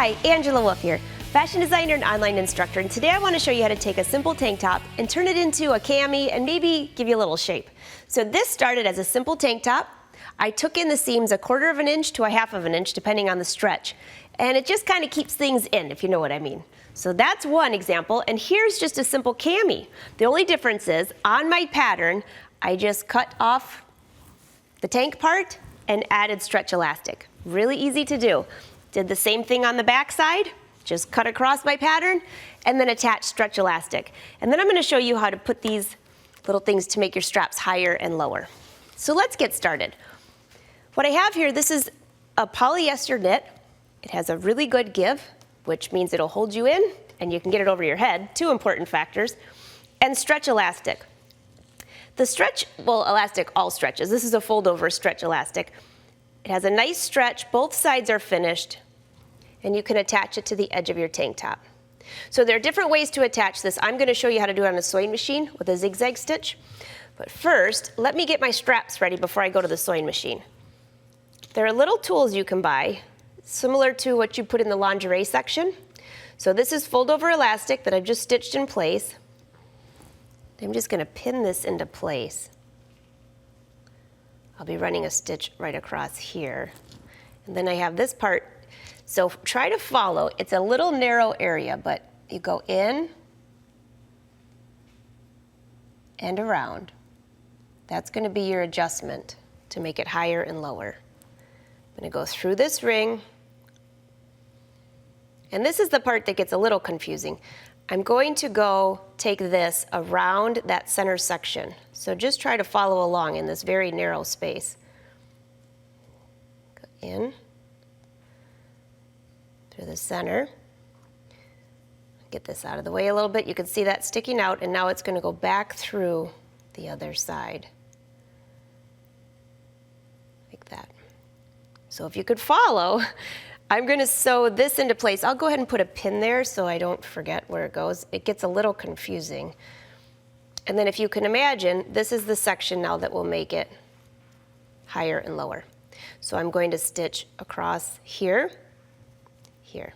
Hi, Angela Wolf here, fashion designer and online instructor, and today I want to show you how to take a simple tank top and turn it into a cami and maybe give you a little shape. So this started as a simple tank top. I took in the seams 1/4 of an inch to 1/2 of an inch depending on the stretch, and it just kind of keeps things in, if you know what I mean. So that's one example, and here's just a simple cami. The only difference is on my pattern I just cut off the tank part and added stretch elastic. Really easy to do. Did the same thing on the back side, just cut across my pattern and then attach stretch elastic. And then I'm going to show you how to put these little things to make your straps higher and lower. So let's get started. What I have here, this is a polyester knit. It has a really good give, which means it'll hold you in and you can get it over your head, 2 important factors, and stretch elastic. The stretch, well, elastic all stretches. This is a fold over stretch elastic. It has a nice stretch, both sides are finished, and you can attach it to the edge of your tank top. So there are different ways to attach this. I'm going to show you how to do it on a sewing machine with a zigzag stitch. But first, let me get my straps ready before I go to the sewing machine. There are little tools you can buy, similar to what you put in the lingerie section. So this is fold over elastic that I've just stitched in place. I'm just going to pin this into place. I'll be running a stitch right across here. And then I have this part. So try to follow. It's a little narrow area, but you go in and around. That's going to be your adjustment to make it higher and lower. I'm going to go through this ring. And this is the part that gets a little confusing. I'm going to go take this around that center section. So just try to follow along in this very narrow space. Go in through the center. Get this out of the way a little bit. You can see that sticking out, and now it's going to go back through the other side. Like that. So if you could follow, I'm going to sew this into place. I'll go ahead and put a pin there so I don't forget where it goes. It gets a little confusing. And then if you can imagine, this is the section now that will make it higher and lower. So I'm going to stitch across here, here.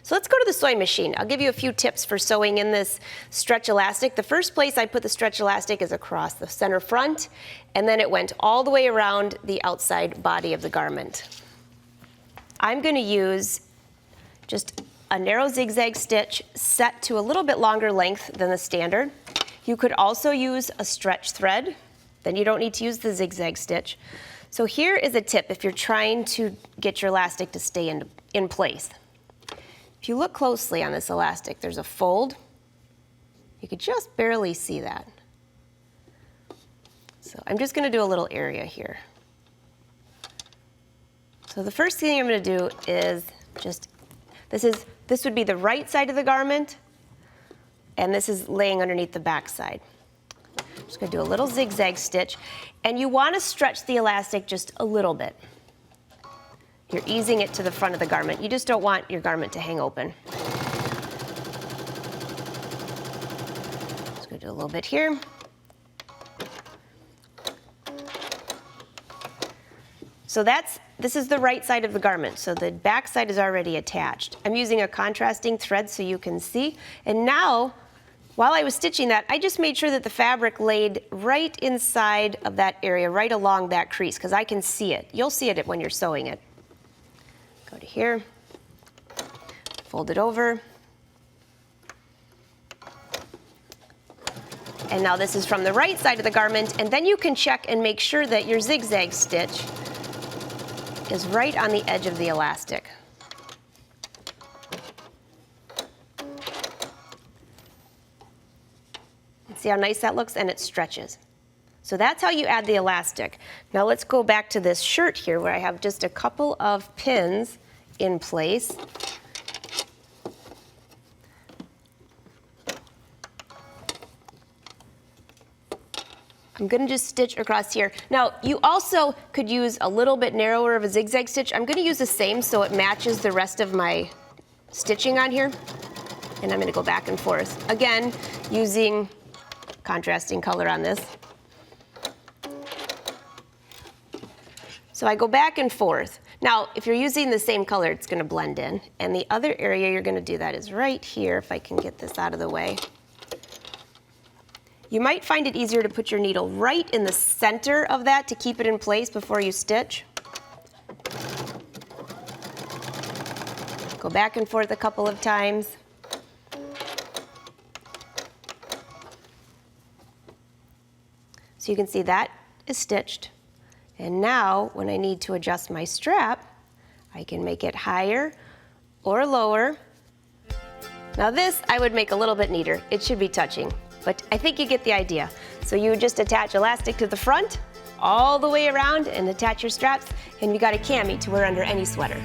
So let's go to the sewing machine. I'll give you a few tips for sewing in this stretch elastic. The first place I put the stretch elastic is across the center front, and then it went all the way around the outside body of the garment. I'm going to use just a narrow zigzag stitch set to a little bit longer length than the standard. You could also use a stretch thread, then you don't need to use the zigzag stitch. So here is a tip if you're trying to get your elastic to stay in place. If you look closely on this elastic, there's a fold. You could just barely see that. So I'm just going to do a little area here. So the first thing I'm going to do is this would be the right side of the garment, and this is laying underneath the back side. I'm just going to do a little zigzag stitch, and you want to stretch the elastic just a little bit. You're easing it to the front of the garment. You just don't want your garment to hang open. Just going to do a little bit here. So this is the right side of the garment, so the back side is already attached. I'm using a contrasting thread so you can see. And now, while I was stitching that, I just made sure that the fabric laid right inside of that area, right along that crease, because I can see it. You'll see it when you're sewing it. Go to here, fold it over. And now this is from the right side of the garment, and then you can check and make sure that your zigzag stitch is right on the edge of the elastic. See how nice that looks? And it stretches. So that's how you add the elastic. Now let's go back to this shirt here where I have just a couple of pins in place. I'm going to just stitch across here. Now, you also could use a little bit narrower of a zigzag stitch. I'm going to use the same so it matches the rest of my stitching on here. And I'm going to go back and forth. Again, using contrasting color on this. So I go back and forth. Now, if you're using the same color, it's gonna blend in. And the other area you're gonna do that is right here, if I can get this out of the way. You might find it easier to put your needle right in the center of that to keep it in place before you stitch. Go back and forth a couple of times. So you can see that is stitched. And now, when I need to adjust my strap, I can make it higher or lower. Now this, I would make a little bit neater. It should be touching, but I think you get the idea. So you would just attach elastic to the front, all the way around, and attach your straps, and you got a cami to wear under any sweater.